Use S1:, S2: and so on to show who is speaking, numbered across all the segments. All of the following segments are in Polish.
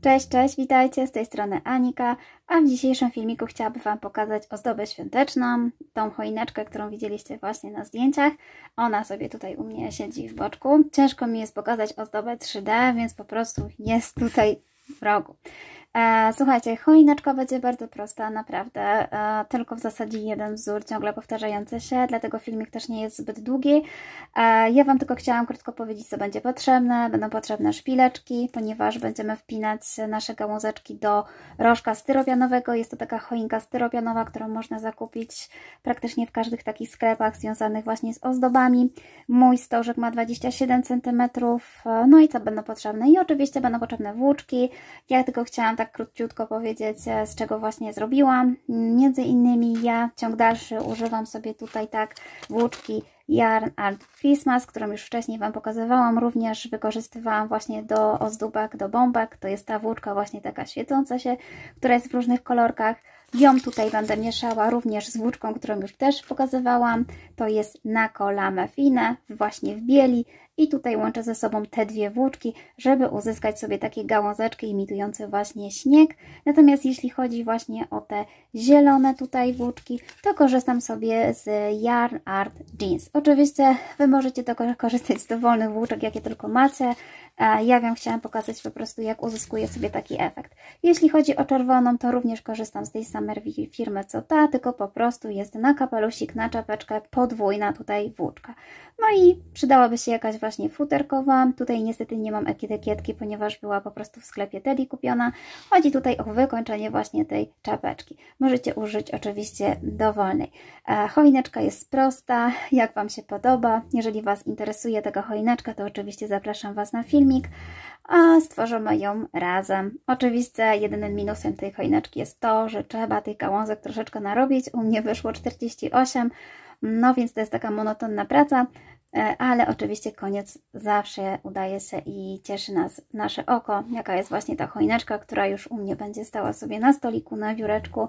S1: Cześć, cześć, witajcie, z tej strony Anika, a w dzisiejszym filmiku chciałabym Wam pokazać ozdobę świąteczną, tą choineczkę, którą widzieliście właśnie na zdjęciach. Ona sobie tutaj u mnie siedzi w boczku. Ciężko mi jest pokazać ozdobę 3D, więc po prostu jest tutaj w rogu. Słuchajcie, choineczka będzie bardzo prosta, naprawdę, tylko w zasadzie jeden wzór ciągle powtarzający się, dlatego filmik też nie jest zbyt długi. Ja Wam tylko chciałam krótko powiedzieć, co będzie potrzebne. Będą potrzebne szpileczki, ponieważ będziemy wpinać nasze gałązeczki do rożka styropianowego. Jest to taka choinka styropianowa, którą można zakupić praktycznie w każdych takich sklepach związanych właśnie z ozdobami. Mój stożek ma 27 cm, no i co będą potrzebne? I oczywiście będą potrzebne włóczki. Ja tylko chciałam tak króciutko powiedzieć, z czego właśnie zrobiłam. Między innymi ja ciąg dalszy używam sobie tutaj tak włóczki Yarn Art Christmas, którą już wcześniej Wam pokazywałam. Również wykorzystywałam właśnie do ozdóbek, do bombek. To jest ta włóczka właśnie taka świecąca się, która jest w różnych kolorkach. Ją tutaj będę mieszała również z włóczką, którą już też pokazywałam. To jest Nako Lame Fine, właśnie w bieli. I tutaj łączę ze sobą te dwie włóczki, żeby uzyskać sobie takie gałązeczki imitujące właśnie śnieg. Natomiast jeśli chodzi właśnie o te zielone tutaj włóczki, to korzystam sobie z Yarn Art Jeans. Oczywiście Wy możecie korzystać z dowolnych włóczek, jakie tylko macie. Ja Wam chciałam pokazać po prostu, jak uzyskuję sobie taki efekt. Jeśli chodzi o czerwoną, to również korzystam z tej samej firmy co ta, tylko po prostu jest na kapelusik, na czapeczkę podwójna tutaj włóczka. No i przydałaby się jakaś właśnie futerkowa. Tutaj niestety nie mam etykietki, ponieważ była po prostu w sklepie Teddy kupiona. Chodzi tutaj o wykończenie właśnie tej czapeczki. Możecie użyć oczywiście dowolnej. Choineczka jest prosta, jak Wam się podoba. Jeżeli Was interesuje taka choineczka, to oczywiście zapraszam Was na filmik, a stworzymy ją razem. Oczywiście jedynym minusem tej choineczki jest to, że trzeba tych gałązek troszeczkę narobić. U mnie wyszło 48, no więc to jest taka monotonna praca, ale oczywiście koniec zawsze udaje się i cieszy nas nasze oko, jaka jest właśnie ta choineczka, która już u mnie będzie stała sobie na stoliku, na biureczku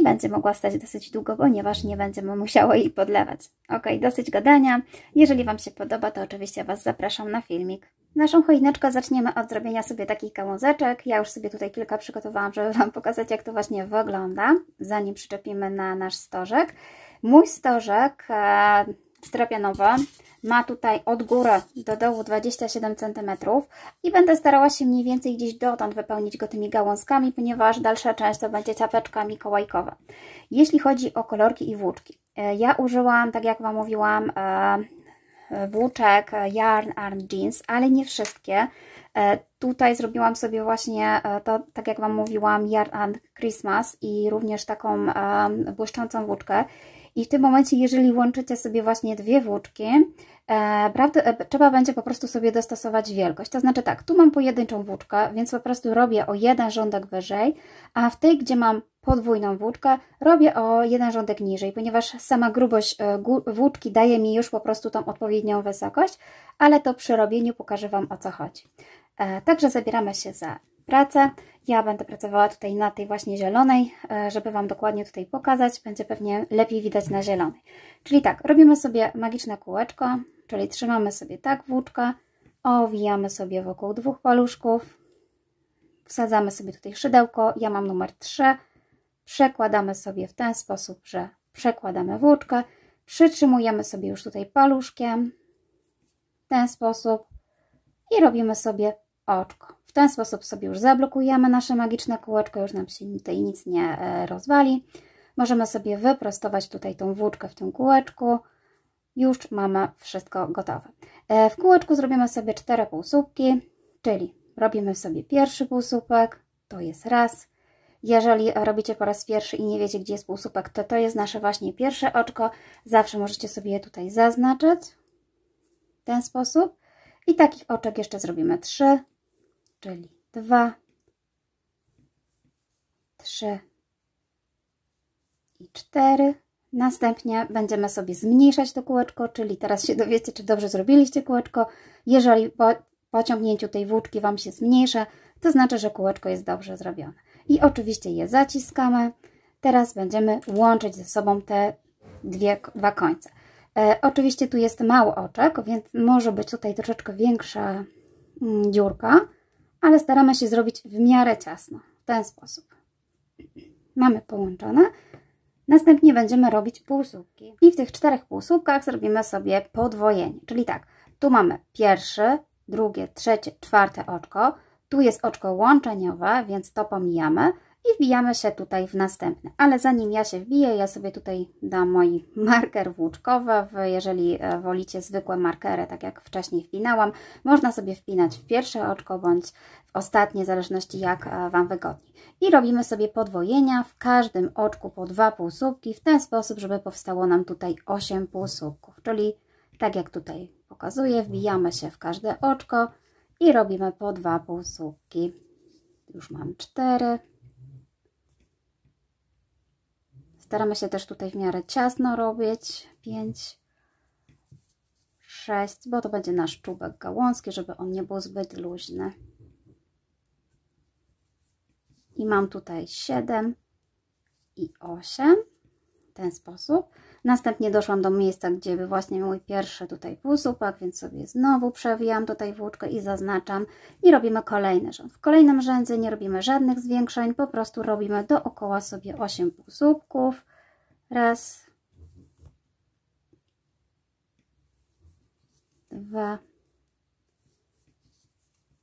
S1: i będzie mogła stać dosyć długo, ponieważ nie będziemy musiały jej podlewać. Ok, dosyć gadania. Jeżeli Wam się podoba, to oczywiście Was zapraszam na filmik. Naszą choineczkę zaczniemy od zrobienia sobie takich gałązeczek. Ja już sobie tutaj kilka przygotowałam, żeby Wam pokazać, jak to właśnie wygląda, zanim przyczepimy na nasz stożek. Mój stożek styropianowy ma tutaj od góry do dołu 27 cm i będę starała się mniej więcej gdzieś dotąd wypełnić go tymi gałązkami, ponieważ dalsza część to będzie czapeczka mikołajkowa. Jeśli chodzi o kolorki i włóczki, ja użyłam, tak jak Wam mówiłam, włóczek Yarn Art Jeans, ale nie wszystkie. Tutaj zrobiłam sobie właśnie to, tak jak Wam mówiłam, Yarn Art Christmas i również taką błyszczącą włóczkę. I w tym momencie, jeżeli łączycie sobie właśnie dwie włóczki, trzeba będzie po prostu sobie dostosować wielkość. To znaczy tak, tu mam pojedynczą włóczkę, więc po prostu robię o jeden rządek wyżej, a w tej, gdzie mam podwójną włóczkę, robię o jeden rządek niżej, ponieważ sama grubość włóczki daje mi już po prostu tą odpowiednią wysokość, ale to przy robieniu pokażę Wam, o co chodzi. Także zabieramy się za pracę. Ja będę pracowała tutaj na tej właśnie zielonej, żeby Wam dokładnie tutaj pokazać. Będzie pewnie lepiej widać na zielonej. Czyli tak, robimy sobie magiczne kółeczko, czyli trzymamy sobie tak włóczkę, owijamy sobie wokół dwóch paluszków, wsadzamy sobie tutaj szydełko, ja mam numer 3, przekładamy sobie w ten sposób, że przekładamy włóczkę, przytrzymujemy sobie już tutaj paluszkiem, w ten sposób i robimy sobie oczko. W ten sposób sobie już zablokujemy nasze magiczne kółeczko, już nam się tutaj nic nie rozwali. Możemy sobie wyprostować tutaj tą włóczkę w tym kółeczku. Już mamy wszystko gotowe. W kółeczku zrobimy sobie 4 półsłupki, czyli robimy sobie pierwszy półsłupek, to jest raz. Jeżeli robicie po raz pierwszy i nie wiecie, gdzie jest półsłupek, to to jest nasze właśnie pierwsze oczko. Zawsze możecie sobie je tutaj zaznaczyć w ten sposób. I takich oczek jeszcze zrobimy 3, czyli 2, 3 i 4. Następnie będziemy sobie zmniejszać to kółeczko, czyli teraz się dowiecie, czy dobrze zrobiliście kółeczko. Jeżeli po ciągnięciu tej włóczki Wam się zmniejsza, to znaczy, że kółeczko jest dobrze zrobione. I oczywiście je zaciskamy. Teraz będziemy łączyć ze sobą te dwa końce. Oczywiście tu jest mało oczek, więc może być tutaj troszeczkę większa dziurka, ale staramy się zrobić w miarę ciasno, w ten sposób. Mamy połączone. Następnie będziemy robić półsłupki. I w tych 4 półsłupkach zrobimy sobie podwojenie. Czyli tak, tu mamy pierwsze, drugie, trzecie, czwarte oczko. Tu jest oczko łączeniowe, więc to pomijamy. I wbijamy się tutaj w następne. Ale zanim ja się wbiję, ja sobie tutaj dam mój marker włóczkowy. Jeżeli wolicie zwykłe markery, tak jak wcześniej wpinałam, można sobie wpinać w pierwsze oczko bądź w ostatnie, w zależności jak Wam wygodniej. I robimy sobie podwojenia, w każdym oczku po 2 półsłupki, w ten sposób, żeby powstało nam tutaj 8 półsłupków. Czyli tak jak tutaj pokazuję, wbijamy się w każde oczko i robimy po 2 półsłupki. Już mam 4. Staramy się też tutaj w miarę ciasno robić. 5, 6, bo to będzie nasz czubek gałązki, żeby on nie był zbyt luźny. I mam tutaj 7 i 8 w ten sposób. Następnie doszłam do miejsca, gdzie był właśnie mój pierwszy tutaj półsłupek, więc sobie znowu przewijam tutaj włóczkę i zaznaczam i robimy kolejny rząd. W kolejnym rzędzie nie robimy żadnych zwiększeń, po prostu robimy dookoła sobie 8 półsłupków. Raz, 2,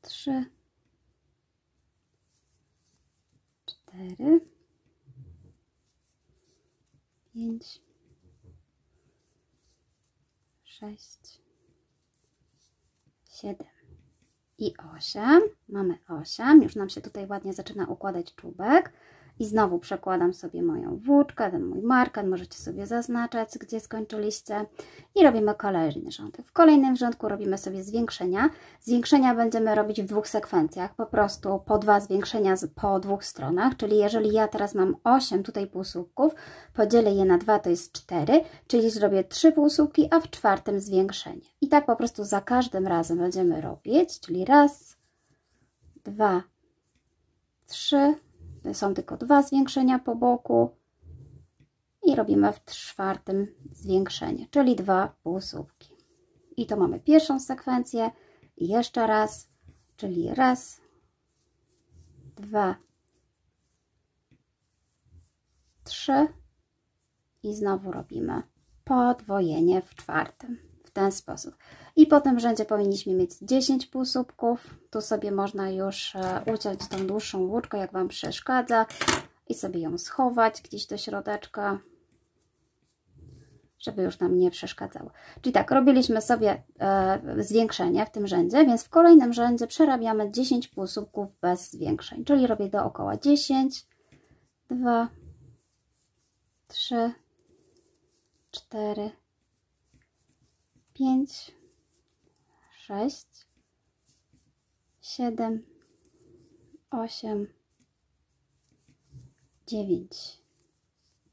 S1: 3, 4, 5, 6, 7 i 8. Mamy 8. Już nam się tutaj ładnie zaczyna układać czubek. I znowu przekładam sobie moją włóczkę, ten mój marker, możecie sobie zaznaczać, gdzie skończyliście. I robimy kolejny rząd. W kolejnym rządku robimy sobie zwiększenia. Zwiększenia będziemy robić w 2 sekwencjach, po prostu po 2 zwiększenia po 2 stronach. Czyli jeżeli ja teraz mam 8 tutaj półsłupków, podzielę je na 2, to jest 4, czyli zrobię 3 półsłupki, a w 4 zwiększenie. I tak po prostu za każdym razem będziemy robić, czyli raz, 2, 3, są tylko 2 zwiększenia po boku i robimy w 4 zwiększenie, czyli 2 półsłupki. I to mamy pierwszą sekwencję i jeszcze raz, czyli raz, 2, 3 i znowu robimy podwojenie w 4. W ten sposób. I po tym rzędzie powinniśmy mieć 10 półsłupków. Tu sobie można już uciąć tą dłuższą włóczkę, jak Wam przeszkadza, i sobie ją schować gdzieś do środeczka, żeby już nam nie przeszkadzało. Czyli tak, robiliśmy sobie zwiększenie w tym rzędzie, więc w kolejnym rzędzie przerabiamy 10 półsłupków bez zwiększeń. Czyli robię dookoła 10, 2, 3, 4, 5, 6, 7, 8, 9,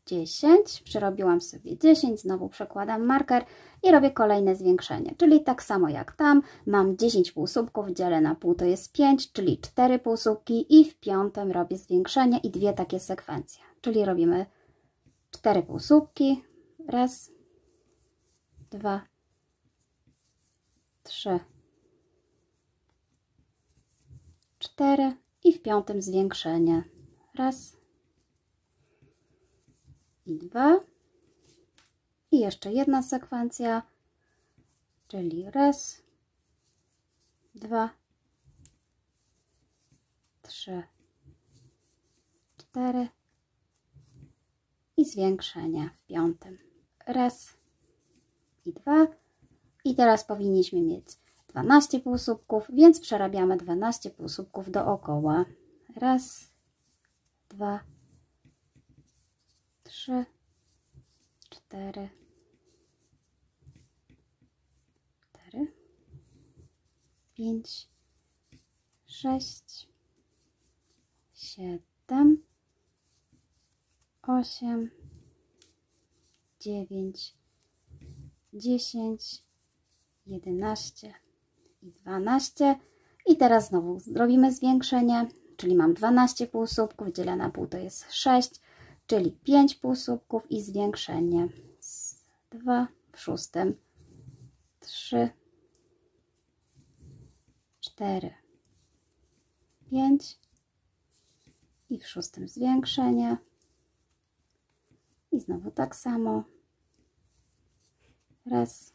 S1: 10. Przerobiłam sobie 10, znowu przekładam marker i robię kolejne zwiększenie. Czyli tak samo jak tam, mam 10 półsłupków, dzielę na pół, to jest 5, czyli 4 półsłupki i w 5 robię zwiększenie i 2 takie sekwencje. Czyli robimy 4 półsłupki, raz, 2, 3, 4 i w 5 zwiększenie. Raz i 2. I jeszcze jedna sekwencja, czyli raz, 2, 3, 4 i zwiększenie w 5. Raz i 2. I teraz powinniśmy mieć 12 półsłupków, więc przerabiamy 12 półsłupków dookoła. Raz, 2, 3, 4, 5, 6, 7, 8, 9, 10, 11 i 12. I teraz znowu zrobimy zwiększenie, czyli mam 12 półsłupków, dzielę na pół, to jest 6, czyli 5 półsłupków i zwiększenie. 2 w 6, 3, 4, 5 i w 6 zwiększenie i znowu tak samo. Raz,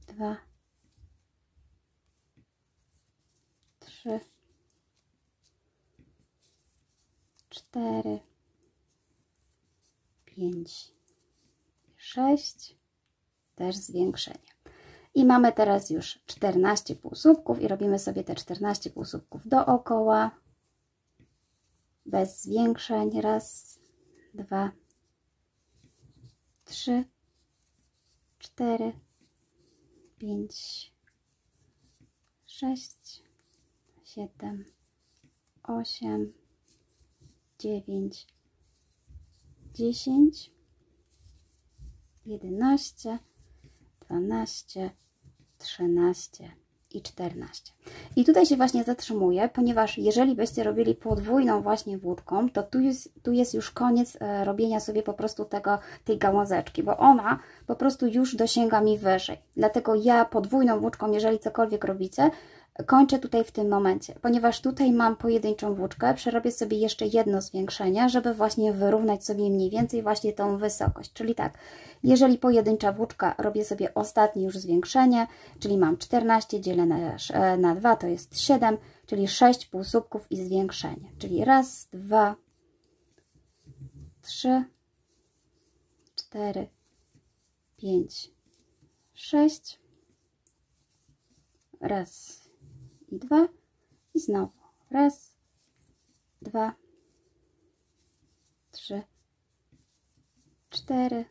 S1: 2, 3, 4, 5, 6, też zwiększenie. I mamy teraz już 14 półsłupków i robimy sobie te 14 półsłupków dookoła, bez zwiększeń. Raz, 2, 3, 4, 5, 6, 7, 8, 9, 10, 11, 12, 13 i 14. I tutaj się właśnie zatrzymuję, ponieważ jeżeli byście robili podwójną właśnie włóczką, to tu jest już koniec robienia sobie po prostu tej gałązeczki, bo ona po prostu już dosięga mi wyżej. Dlatego ja podwójną włóczką, jeżeli cokolwiek robicie, kończę tutaj w tym momencie, ponieważ tutaj mam pojedynczą włóczkę, przerobię sobie jeszcze jedno zwiększenie, żeby właśnie wyrównać sobie mniej więcej właśnie tą wysokość. Czyli tak, jeżeli pojedyncza włóczka, robię sobie ostatnie już zwiększenie, czyli mam 14, dzielę na 2, to jest 7, czyli 6 półsłupków i zwiększenie. Czyli raz, 2, 3, 4, 5, 6, raz i 2 i znowu raz, 2, 3, 4,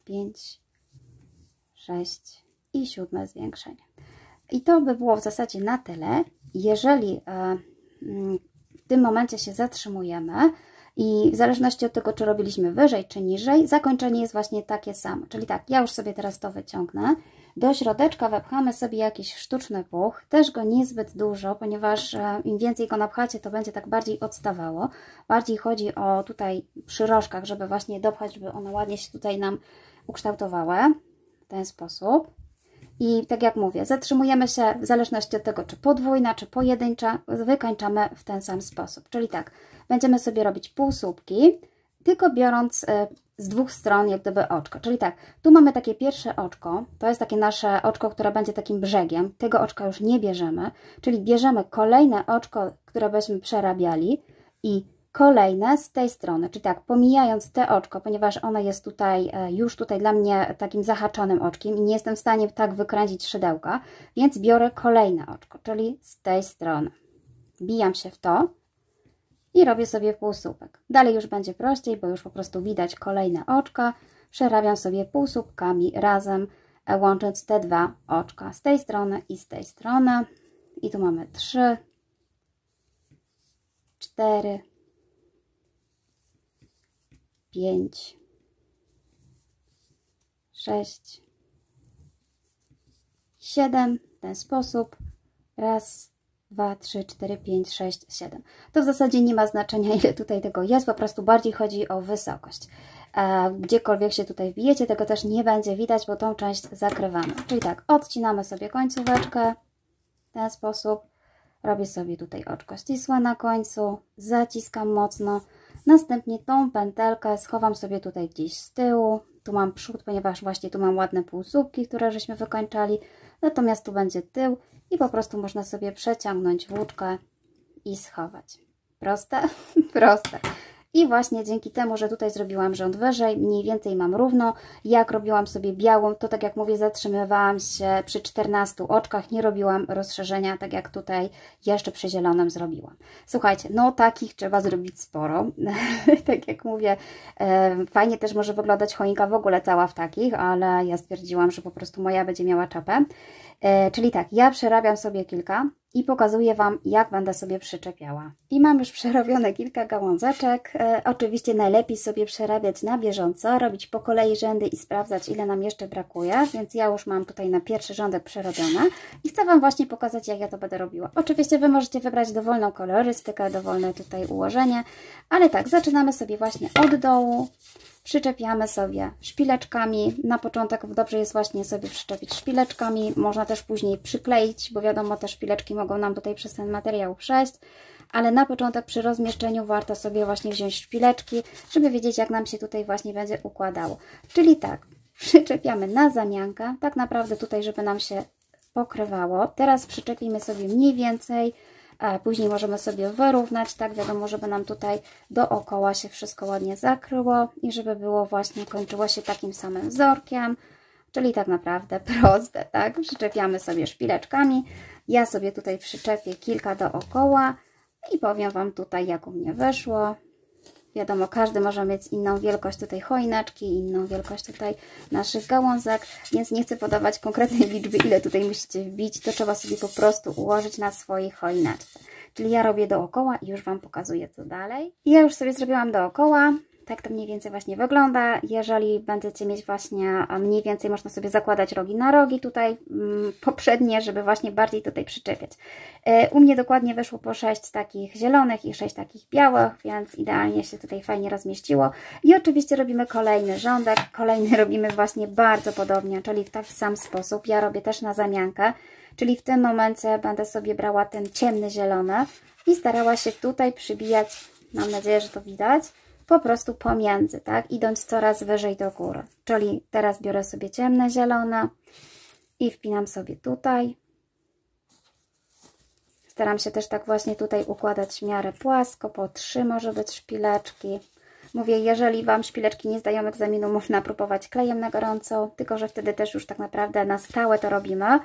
S1: 5, 6 i 7 zwiększenie. I to by było w zasadzie na tyle. Jeżeli w tym momencie się zatrzymujemy i w zależności od tego, czy robiliśmy wyżej, czy niżej, zakończenie jest właśnie takie samo. Czyli tak, ja już sobie teraz to wyciągnę. Do środeczka wepchamy sobie jakiś sztuczny puch, też go niezbyt dużo, ponieważ im więcej go napchacie, to będzie tak bardziej odstawało. Bardziej chodzi o tutaj przy rożkach, żeby właśnie dopchać, żeby one ładnie się tutaj nam ukształtowały w ten sposób. I tak jak mówię, zatrzymujemy się w zależności od tego, czy podwójna, czy pojedyncza, wykończamy w ten sam sposób. Czyli tak, będziemy sobie robić półsłupki, tylko biorąc z dwóch stron jak gdyby oczko. Czyli tak, tu mamy takie pierwsze oczko, to jest takie nasze oczko, które będzie takim brzegiem. Tego oczka już nie bierzemy, czyli bierzemy kolejne oczko, które byśmy przerabiali i kolejne z tej strony, czyli tak, pomijając te oczko, ponieważ ono jest tutaj, już tutaj dla mnie takim zahaczonym oczkiem i nie jestem w stanie tak wykręcić szydełka, więc biorę kolejne oczko, czyli z tej strony. Bijam się w to i robię sobie półsłupek. Dalej już będzie prościej, bo już po prostu widać kolejne oczka. Przerabiam sobie półsłupkami razem, łącząc te dwa oczka z tej strony i z tej strony. I tu mamy 3, 4, 5, 6, 7. W ten sposób. Raz, 2, 3, 4, 5, 6, 7. To w zasadzie nie ma znaczenia, ile tutaj tego jest, po prostu bardziej chodzi o wysokość. Gdziekolwiek się tutaj wbijecie, tego też nie będzie widać, bo tą część zakrywamy. Czyli tak, odcinamy sobie końcóweczkę w ten sposób. Robię sobie tutaj oczko ścisłe na końcu, zaciskam mocno. Następnie tą pętelkę schowam sobie tutaj gdzieś z tyłu. Tu mam przód, ponieważ właśnie tu mam ładne półsłupki, które żeśmy wykończali. Natomiast tu będzie tył i po prostu można sobie przeciągnąć włóczkę i schować. Proste? Proste. I właśnie dzięki temu, że tutaj zrobiłam rząd wyżej, mniej więcej mam równo. Jak robiłam sobie białą, to tak jak mówię, zatrzymywałam się przy 14 oczkach, nie robiłam rozszerzenia, tak jak tutaj jeszcze przy zielonym zrobiłam. Słuchajcie, no takich trzeba zrobić sporo. Tak jak mówię, fajnie też może wyglądać choinka w ogóle cała w takich, ale ja stwierdziłam, że po prostu moja będzie miała czapę. Czyli tak, ja przerabiam sobie kilka i pokazuję Wam, jak będę sobie przyczepiała. I mam już przerobione kilka gałązeczek. Oczywiście najlepiej sobie przerabiać na bieżąco, robić po kolei rzędy i sprawdzać, ile nam jeszcze brakuje, więc ja już mam tutaj na pierwszy rządek przerobione i chcę Wam właśnie pokazać, jak ja to będę robiła. Oczywiście Wy możecie wybrać dowolną kolorystykę, dowolne tutaj ułożenie, ale tak, zaczynamy sobie właśnie od dołu. przyczepiamy sobie szpileczkami. Na początek dobrze jest właśnie sobie przyczepić szpileczkami. Można też później przykleić, bo wiadomo, te szpileczki mogą nam tutaj przez ten materiał przejść. Ale na początek przy rozmieszczeniu warto sobie właśnie wziąć szpileczki, żeby wiedzieć, jak nam się tutaj właśnie będzie układało. Czyli tak, przyczepiamy na zamiankę, tak naprawdę tutaj, żeby nam się pokrywało. Teraz przyczepimy sobie mniej więcej, a później możemy sobie wyrównać, tak wiadomo, żeby nam tutaj dookoła się wszystko ładnie zakryło i żeby było właśnie, kończyło się takim samym wzorkiem, czyli tak naprawdę proste, tak? Przyczepiamy sobie szpileczkami, ja sobie tutaj przyczepię kilka dookoła i powiem Wam tutaj, jak u mnie wyszło. Wiadomo, każdy może mieć inną wielkość tutaj choineczki, inną wielkość tutaj naszych gałązek, więc nie chcę podawać konkretnej liczby, ile tutaj musicie wbić, to trzeba sobie po prostu ułożyć na swojej choineczce. Czyli ja robię dookoła i już Wam pokazuję, co dalej. I ja już sobie zrobiłam dookoła. Tak to mniej więcej właśnie wygląda. Jeżeli będziecie mieć właśnie mniej więcej, można sobie zakładać rogi na rogi tutaj poprzednie, żeby właśnie bardziej tutaj przyczepiać. U mnie dokładnie wyszło po 6 takich zielonych i 6 takich białych, więc idealnie się tutaj fajnie rozmieściło. I oczywiście robimy kolejny rządek. Kolejny robimy właśnie bardzo podobnie, czyli w taki sam sposób. Ja robię też na zamiankę, czyli w tym momencie będę sobie brała ten ciemny zielony i starała się tutaj przybijać, mam nadzieję, że to widać, po prostu pomiędzy, tak, idąc coraz wyżej do góry. Czyli teraz biorę sobie ciemne zielone i wpinam sobie tutaj. Staram się też tak właśnie tutaj układać w miarę płasko, po 3 może być szpileczki. Mówię, jeżeli Wam szpileczki nie zdają egzaminu, można próbować klejem na gorąco, tylko że wtedy też już tak naprawdę na stałe to robimy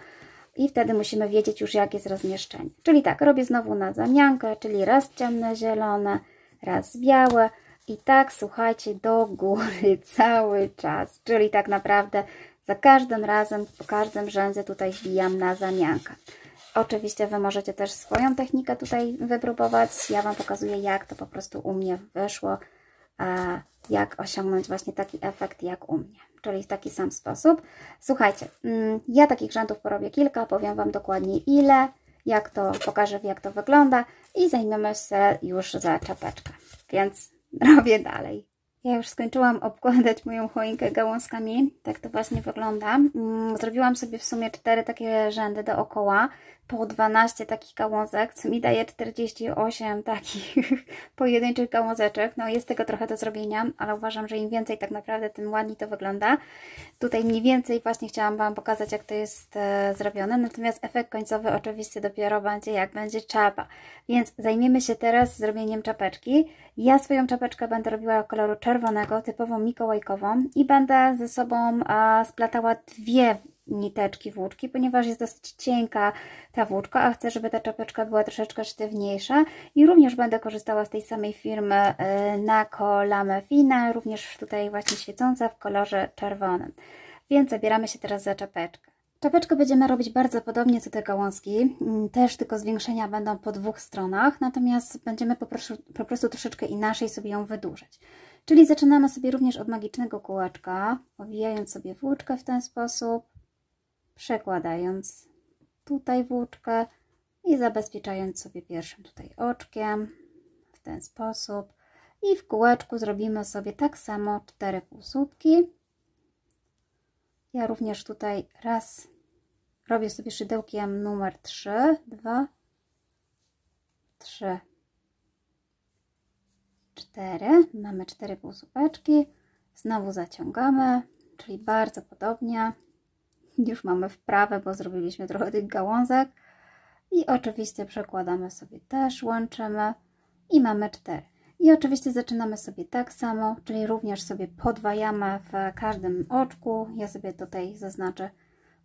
S1: i wtedy musimy wiedzieć już, jak jest rozmieszczenie. Czyli tak, robię znowu na zamiankę, czyli raz ciemne zielone, raz białe. I tak, słuchajcie, do góry cały czas, czyli tak naprawdę za każdym razem, po każdym rzędzie tutaj wbijam na zamiankę. Oczywiście Wy możecie też swoją technikę tutaj wypróbować. Ja Wam pokazuję, jak to po prostu u mnie wyszło, a jak osiągnąć właśnie taki efekt jak u mnie, czyli w taki sam sposób. Słuchajcie, ja takich rzędów porobię kilka, powiem Wam dokładnie ile, jak to pokażę, jak to wygląda i zajmiemy się już za czapeczkę, więc robię dalej. Ja już skończyłam obkładać moją choinkę gałązkami. Tak to właśnie wygląda. Zrobiłam sobie w sumie 4 takie rzędy dookoła, po 12 takich gałązek, co mi daje 48 takich pojedynczych gałązeczek. No jest tego trochę do zrobienia, ale uważam, że im więcej tak naprawdę, tym ładniej to wygląda. Tutaj mniej więcej właśnie chciałam Wam pokazać, jak to jest zrobione, natomiast efekt końcowy oczywiście dopiero będzie, jak będzie czapa. Więc zajmiemy się teraz zrobieniem czapeczki. Ja swoją czapeczkę będę robiła koloru czerwonego, typowo mikołajkową i będę ze sobą splatała 2 niteczki włóczki, ponieważ jest dosyć cienka ta włóczka, a chcę, żeby ta czapeczka była troszeczkę sztywniejsza i również będę korzystała z tej samej firmy Nako Lame Fine, również tutaj właśnie świecąca w kolorze czerwonym. Więc zabieramy się teraz za czapeczkę. Czapeczkę będziemy robić bardzo podobnie co te gałązki, też tylko zwiększenia będą po 2 stronach, natomiast będziemy po prostu troszeczkę inaczej sobie ją wydłużać. Czyli zaczynamy sobie również od magicznego kółeczka, owijając sobie włóczkę w ten sposób, przekładając tutaj włóczkę i zabezpieczając sobie pierwszym tutaj oczkiem w ten sposób i w kółeczku zrobimy sobie tak samo 4 półsłupki. Ja również tutaj raz robię sobie szydełkiem numer 3, 2, 3, 4. Mamy 4 półsłupeczki. Znowu zaciągamy, czyli bardzo podobnie. Już mamy wprawę, bo zrobiliśmy trochę tych gałązek. I oczywiście przekładamy sobie też, łączymy i mamy 4. I oczywiście zaczynamy sobie tak samo, czyli również sobie podwajamy w każdym oczku. Ja sobie tutaj zaznaczę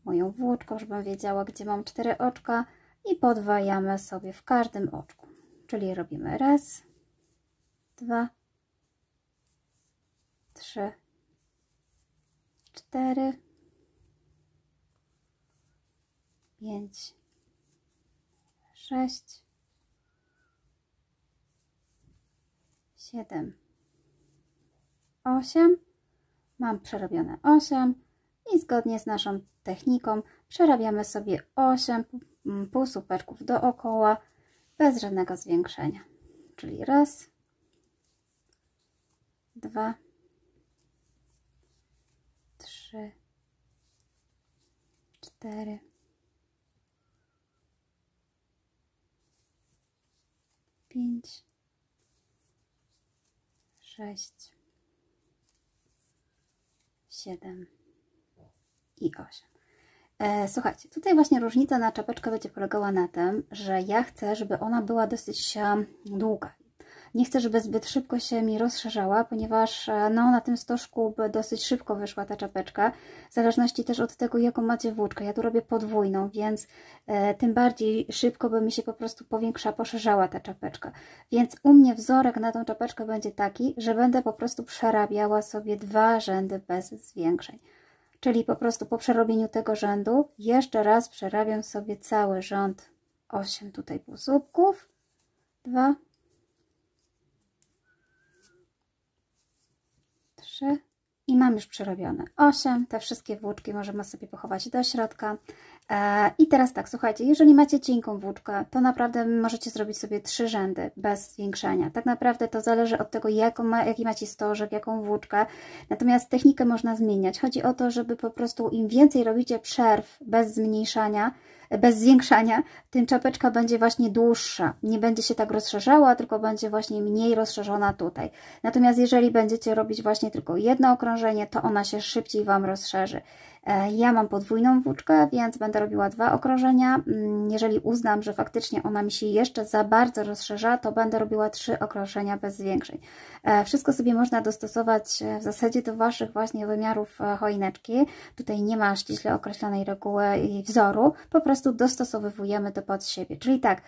S1: moją włóczką, żebym wiedziała, gdzie mam 4 oczka i podwajamy sobie w każdym oczku. Czyli robimy raz, 2, 3, 4, 5, 6, 7, 8. Mam przerobione 8 i zgodnie z naszą techniką przerabiamy sobie 8 półsłupeczków dookoła bez żadnego zwiększenia. Czyli raz, 2, 3, 4, 5, 6, 7 i 8. Słuchajcie, tutaj właśnie różnica na czapeczkę będzie polegała na tym, że ja chcę, żeby ona była dosyć długa. Nie chcę, żeby zbyt szybko się mi rozszerzała, ponieważ no, na tym stożku by dosyć szybko wyszła ta czapeczka, w zależności też od tego, jaką macie włóczkę. Ja tu robię podwójną, więc tym bardziej szybko by mi się po prostu poszerzała ta czapeczka. Więc u mnie wzorek na tą czapeczkę będzie taki, że będę po prostu przerabiała sobie 2 rzędy bez zwiększeń. Czyli po prostu po przerobieniu tego rzędu jeszcze raz przerabiam sobie cały rząd 8 tutaj półsłupków, 2, 3 i mam już przerobione 8. Te wszystkie włóczki możemy sobie pochować do środka. I teraz tak, słuchajcie, jeżeli macie cienką włóczkę, to naprawdę możecie zrobić sobie 3 rzędy bez zwiększania. Tak naprawdę to zależy od tego, jaki macie stożek, jaką włóczkę. Natomiast technikę można zmieniać. Chodzi o to, żeby po prostu im więcej robicie przerw bez zmniejszania, bez zwiększania, tym czapeczka będzie właśnie dłuższa. Nie będzie się tak rozszerzała, tylko będzie właśnie mniej rozszerzona tutaj. Natomiast jeżeli będziecie robić właśnie tylko jedno okrążenie, to ona się szybciej Wam rozszerzy. Ja mam podwójną włóczkę, więc będę robiła 2 okrążenia. Jeżeli uznam, że faktycznie ona mi się jeszcze za bardzo rozszerza, to będę robiła 3 okrążenia bez zwiększeń. Wszystko sobie można dostosować w zasadzie do Waszych właśnie wymiarów choineczki. Tutaj nie ma ściśle określonej reguły i wzoru, po prostu dostosowujemy to pod siebie. Czyli tak,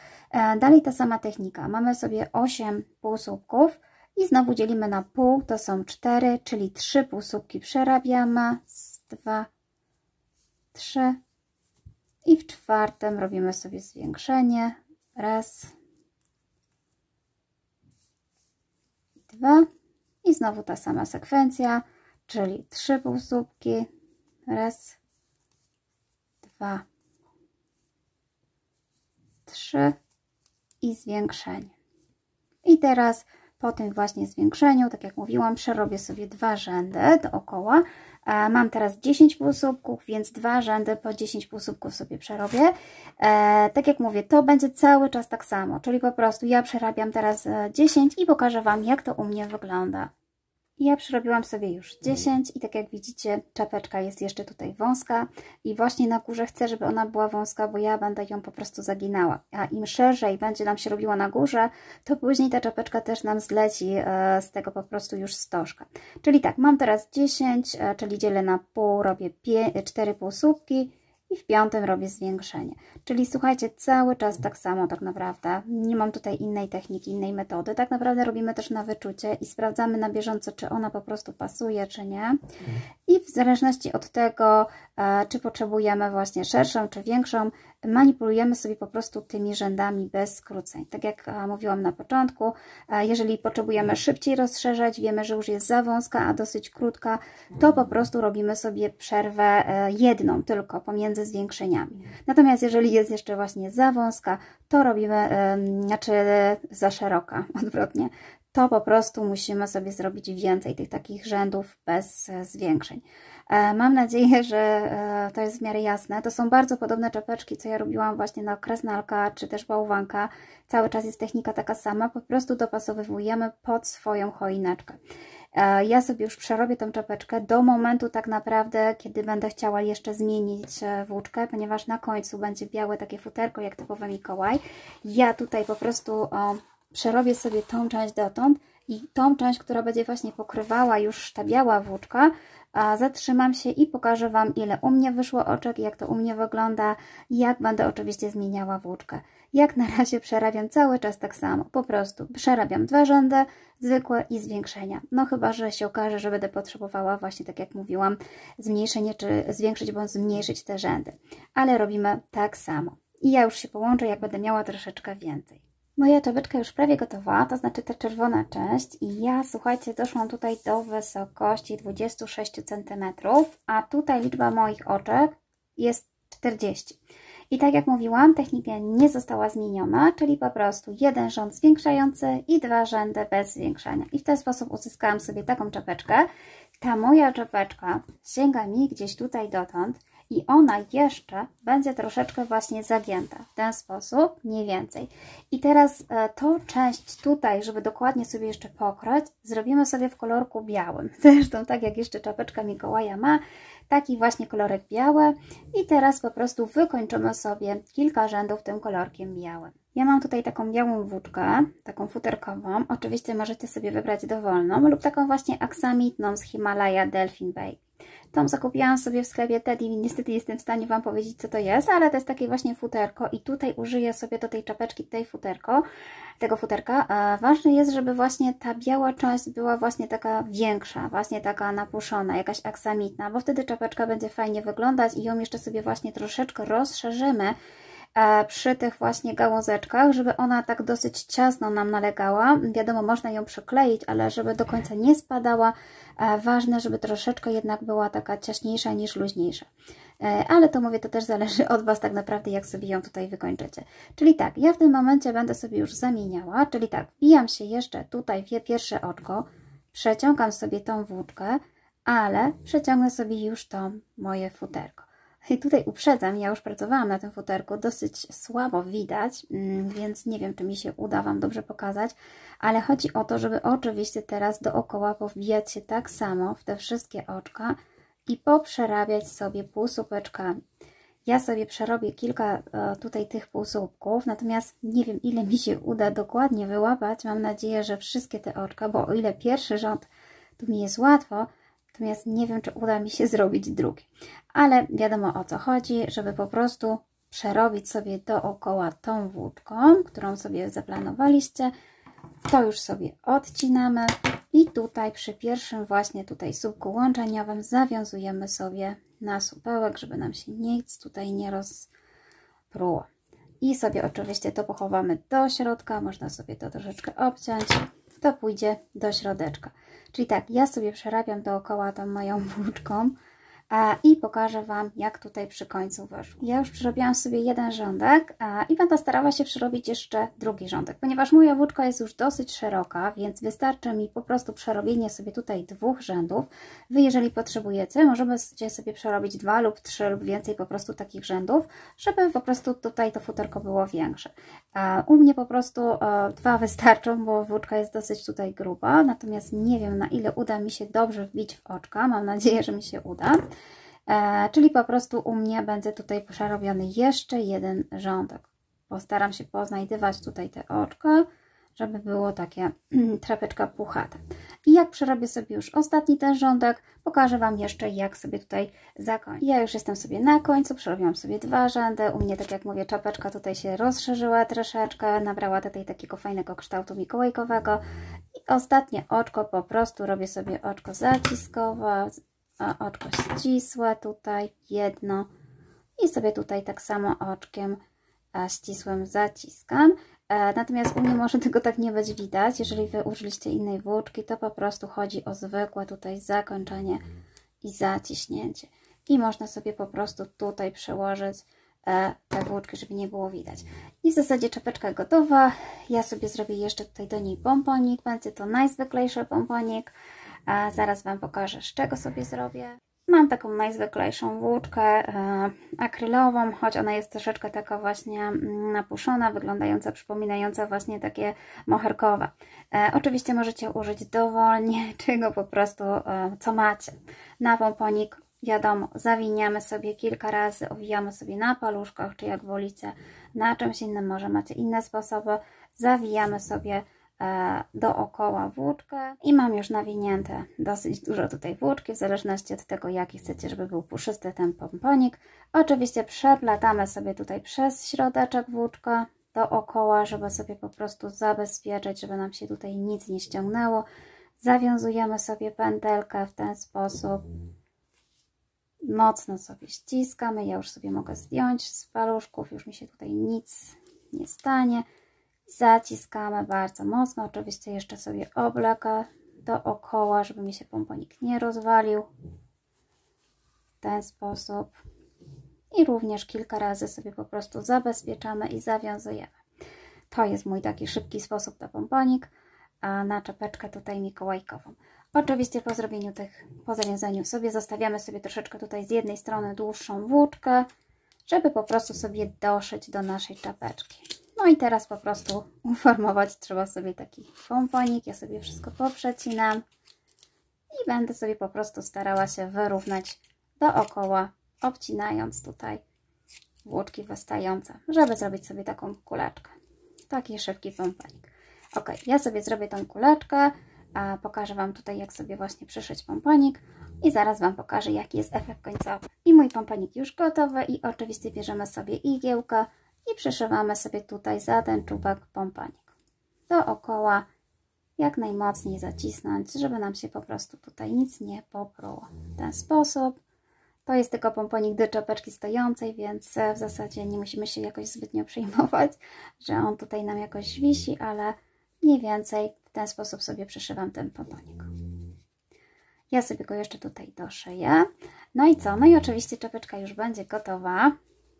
S1: dalej ta sama technika. Mamy sobie 8 półsłupków i znowu dzielimy na pół, to są 4, czyli 3 półsłupki przerabiamy, 2, 3 i w czwartym robimy sobie zwiększenie, 1, 2 i znowu ta sama sekwencja, czyli 3 półsłupki, 1, 2, 3 i zwiększenie. I teraz po tym właśnie zwiększeniu, tak jak mówiłam, przerobię sobie 2 rzędy dookoła. Mam teraz 10 półsłupków, więc 2 rzędy po 10 półsłupków sobie przerobię. Tak jak mówię, to będzie cały czas tak samo, czyli po prostu ja przerabiam teraz 10 i pokażę Wam, jak to u mnie wygląda. Ja przerobiłam sobie już 10 i tak jak widzicie, czapeczka jest jeszcze tutaj wąska i właśnie na górze chcę, żeby ona była wąska, bo ja będę ją po prostu zaginała. A im szerzej będzie nam się robiła na górze, to później ta czapeczka też nam zleci z tego po prostu już stożka. Czyli tak, mam teraz 10, czyli dzielę na pół, robię 4 półsłupki i w piątym robię zwiększenie. Czyli słuchajcie, cały czas tak samo tak naprawdę. Nie mam tutaj innej techniki, innej metody. Tak naprawdę robimy też na wyczucie i sprawdzamy na bieżąco, czy ona po prostu pasuje, czy nie. I w zależności od tego, czy potrzebujemy właśnie szerszą, czy większą, manipulujemy sobie po prostu tymi rzędami bez skróceń. Tak jak mówiłam na początku, jeżeli potrzebujemy szybciej rozszerzać, wiemy, że już jest za wąska, a dosyć krótka, to po prostu robimy sobie przerwę jedną tylko pomiędzy zwiększeniami. Natomiast jeżeli jest jeszcze właśnie za wąska, to robimy, znaczy za szeroka, odwrotnie, to po prostu musimy sobie zrobić więcej tych takich rzędów bez zwiększeń. Mam nadzieję, że to jest w miarę jasne. To są bardzo podobne czapeczki, co ja robiłam właśnie na krasnalka czy też bałwanka. Cały czas jest technika taka sama, po prostu dopasowujemy pod swoją choineczkę. Ja sobie już przerobię tą czapeczkę do momentu tak naprawdę, kiedy będę chciała jeszcze zmienić włóczkę, ponieważ na końcu będzie białe takie futerko jak typowy Mikołaj. Ja tutaj po prostu przerobię sobie tą część dotąd i tą część, która będzie właśnie pokrywała już ta biała włóczka, zatrzymam się i pokażę Wam, ile u mnie wyszło oczek, jak to u mnie wygląda, jak będę oczywiście zmieniała włóczkę. Jak na razie przerabiam cały czas tak samo, po prostu przerabiam 2 rzędy, zwykłe i zwiększenia. No chyba, że się okaże, że będę potrzebowała właśnie, tak jak mówiłam, zmniejszenie czy zwiększyć bądź zmniejszyć te rzędy. Ale robimy tak samo. I ja już się połączę, jak będę miała troszeczkę więcej. Moja czapeczka już prawie gotowa, to znaczy ta czerwona część i ja, słuchajcie, doszłam tutaj do wysokości 26 cm, a tutaj liczba moich oczek jest 40. I tak jak mówiłam, technika nie została zmieniona, czyli po prostu jeden rząd zwiększający i 2 rzędy bez zwiększania. I w ten sposób uzyskałam sobie taką czapeczkę. Ta moja czapeczka sięga mi gdzieś tutaj dotąd i ona jeszcze będzie troszeczkę właśnie zagięta. W ten sposób mniej więcej. I teraz tą część tutaj, żeby dokładnie sobie jeszcze pokroć, zrobimy sobie w kolorku białym. Zresztą tak jak jeszcze czapeczka Mikołaja ma, taki właśnie kolorek biały. I teraz po prostu wykończymy sobie kilka rzędów tym kolorkiem białym. Ja mam tutaj taką białą włóczkę, taką futerkową. Oczywiście możecie sobie wybrać dowolną lub taką właśnie aksamitną z Himalaya Delfin Bay. Tą zakupiłam sobie w sklepie Teddy i niestety jestem w stanie Wam powiedzieć, co to jest, ale to jest takie właśnie futerko i tutaj użyję sobie do tej czapeczki tego futerka. Ważne jest, żeby właśnie ta biała część była właśnie taka większa, właśnie taka napuszona, jakaś aksamitna, bo wtedy czapeczka będzie fajnie wyglądać i ją jeszcze sobie właśnie troszeczkę rozszerzymy przy tych właśnie gałązeczkach, żeby ona tak dosyć ciasno nam nalegała. Wiadomo, można ją przykleić, ale żeby do końca nie spadała, ważne, żeby troszeczkę jednak była taka ciaśniejsza niż luźniejsza. Ale to mówię, to też zależy od Was tak naprawdę, jak sobie ją tutaj wykończycie. Czyli tak, ja w tym momencie będę sobie już zamieniała, czyli tak, wbijam się jeszcze tutaj w pierwsze oczko, przeciągam sobie tą włóczkę, ale przeciągnę sobie już to moje futerko. I tutaj uprzedzam, ja już pracowałam na tym futerku, dosyć słabo widać, więc nie wiem, czy mi się uda Wam dobrze pokazać, ale chodzi o to, żeby oczywiście teraz dookoła powbijać się tak samo w te wszystkie oczka i poprzerabiać sobie półsłupeczkami. Ja sobie przerobię kilka tutaj tych półsłupków, natomiast nie wiem, ile mi się uda dokładnie wyłapać. Mam nadzieję, że wszystkie te oczka, bo o ile pierwszy rząd tu mi jest łatwo, natomiast nie wiem, czy uda mi się zrobić drugi. Ale wiadomo, o co chodzi, żeby po prostu przerobić sobie dookoła tą włóczką, którą sobie zaplanowaliście. To już sobie odcinamy i tutaj przy pierwszym właśnie tutaj słupku łączeniowym zawiązujemy sobie na supełek, żeby nam się nic tutaj nie rozpruło. I sobie oczywiście to pochowamy do środka, można sobie to troszeczkę obciąć, to pójdzie do środeczka. Czyli tak, ja sobie przerabiam dookoła tą moją włóczką i pokażę Wam, jak tutaj przy końcu wyszło. Ja już przerobiłam sobie jeden rządek i będę starała się przerobić jeszcze drugi rządek, ponieważ moja włóczka jest już dosyć szeroka, więc wystarczy mi po prostu przerobienie sobie tutaj dwóch rzędów. Wy, jeżeli potrzebujecie, możemy sobie przerobić 2 lub 3 lub więcej po prostu takich rzędów, żeby po prostu tutaj to futerko było większe. U mnie po prostu 2 wystarczą, bo włóczka jest dosyć tutaj gruba, natomiast nie wiem, na ile uda mi się dobrze wbić w oczka. Mam nadzieję, że mi się uda. Czyli po prostu u mnie będzie tutaj przerobiony jeszcze jeden rządek. Postaram się poznajdywać tutaj te oczka, żeby było takie trapeczka puchate. I jak przerobię sobie już ostatni ten rządek, pokażę Wam jeszcze, jak sobie tutaj zakończyć. Ja już jestem sobie na końcu, przerobiłam sobie 2 rzędy. U mnie, tak jak mówię, czapeczka tutaj się rozszerzyła troszeczkę, nabrała tutaj takiego fajnego kształtu mikołajkowego. I ostatnie oczko po prostu robię sobie oczko zaciskowe, oczko ścisłe tutaj, jedno i sobie tutaj tak samo oczkiem ścisłym zaciskam. Natomiast u mnie może tego tak nie być widać. Jeżeli Wy użyliście innej włóczki, to po prostu chodzi o zwykłe tutaj zakończenie i zaciśnięcie. I można sobie po prostu tutaj przełożyć te włóczki, żeby nie było widać. I w zasadzie czapeczka gotowa. Ja sobie zrobię jeszcze tutaj do niej pomponik. Będzie to najzwyklejszy pomponik. Zaraz Wam pokażę, z czego sobie zrobię. Mam taką najzwyklejszą włóczkę akrylową, choć ona jest troszeczkę taka właśnie napuszona, wyglądająca, przypominająca właśnie takie moherkowe. Oczywiście możecie użyć dowolnie, czego po prostu co macie. Na pomponik, wiadomo, zawiniemy sobie kilka razy, owijamy sobie na paluszkach, czy jak wolicie, na czymś innym, może macie inne sposoby. Zawijamy sobie dookoła włóczkę i mam już nawinięte dosyć dużo tutaj włóczki, w zależności od tego, jaki chcecie, żeby był puszysty ten pomponik. Oczywiście przeplatamy sobie tutaj przez środeczek włóczkę dookoła, żeby sobie po prostu zabezpieczyć, żeby nam się tutaj nic nie ściągnęło. Zawiązujemy sobie pętelkę w ten sposób. Mocno sobie ściskamy. Ja już sobie mogę zdjąć z paluszków, już mi się tutaj nic nie stanie. Zaciskamy bardzo mocno, oczywiście jeszcze sobie oblekę dookoła, żeby mi się pomponik nie rozwalił. W ten sposób. I również kilka razy sobie po prostu zabezpieczamy i zawiązujemy. To jest mój taki szybki sposób na pomponik. na czapeczkę tutaj mikołajkową. Oczywiście po zawiązaniu sobie zostawiamy sobie troszeczkę tutaj z jednej strony dłuższą włóczkę, żeby po prostu sobie doszyć do naszej czapeczki. No i teraz po prostu uformować trzeba sobie taki pomponik. Ja sobie wszystko poprzecinam i będę sobie po prostu starała się wyrównać dookoła, obcinając tutaj włóczki wystające, żeby zrobić sobie taką kuleczkę. Taki szybki pomponik. Ok, ja sobie zrobię tą kuleczkę, a pokażę Wam tutaj, jak sobie właśnie przyszyć pomponik i zaraz Wam pokażę, jaki jest efekt końcowy. I mój pomponik już gotowy i oczywiście bierzemy sobie igiełkę i przyszywamy sobie tutaj za ten czubek pomponik. Dookoła jak najmocniej zacisnąć, żeby nam się po prostu tutaj nic nie popruło. W ten sposób. To jest tylko pomponik do czapeczki stojącej, więc w zasadzie nie musimy się jakoś zbytnio przejmować, że on tutaj nam jakoś wisi, ale mniej więcej w ten sposób sobie przyszywam ten pomponik. Ja sobie go jeszcze tutaj doszyję. No i co? No i oczywiście czapeczka już będzie gotowa.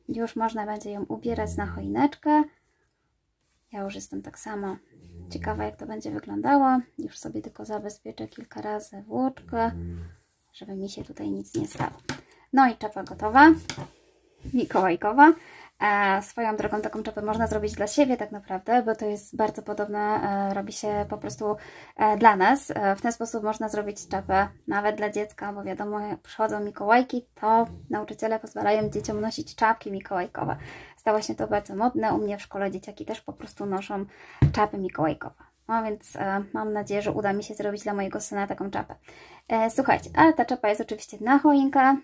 S1: Już można będzie ją ubierać na choineczkę. Ja już jestem tak samo ciekawa, jak to będzie wyglądało. Już sobie tylko zabezpieczę kilka razy włóczkę, żeby mi się tutaj nic nie stało. No i czapa gotowa, mikołajkowa. Swoją drogą taką czapę można zrobić dla siebie tak naprawdę, bo to jest bardzo podobne, robi się po prostu dla nas. W ten sposób można zrobić czapę nawet dla dziecka, bo wiadomo, jak przychodzą mikołajki, to nauczyciele pozwalają dzieciom nosić czapki mikołajkowe. Stało się to bardzo modne, u mnie w szkole dzieciaki też po prostu noszą czapy mikołajkowe. No więc mam nadzieję, że uda mi się zrobić dla mojego syna taką czapę. Słuchajcie, ale ta czapa jest oczywiście na choinkę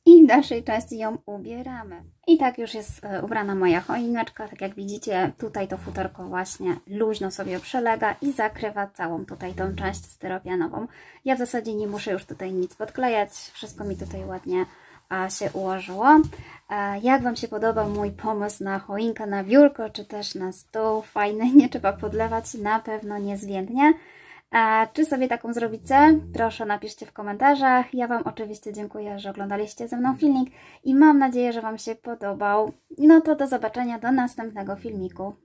S1: i w dalszej części ją ubieramy. I tak już jest ubrana moja choineczka. Tak jak widzicie, tutaj to futerko właśnie luźno sobie przylega i zakrywa całą tutaj tą część styropianową. Ja w zasadzie nie muszę już tutaj nic podklejać. Wszystko mi tutaj ładnie się ułożyło. Jak Wam się podoba mój pomysł na choinkę, na biurko, czy też na stół? Fajny, nie trzeba podlewać, na pewno niezwiędnie. Czy sobie taką zrobicie? Proszę napiszcie w komentarzach. Ja Wam oczywiście dziękuję, że oglądaliście ze mną filmik i mam nadzieję, że Wam się podobał. No to do zobaczenia do następnego filmiku.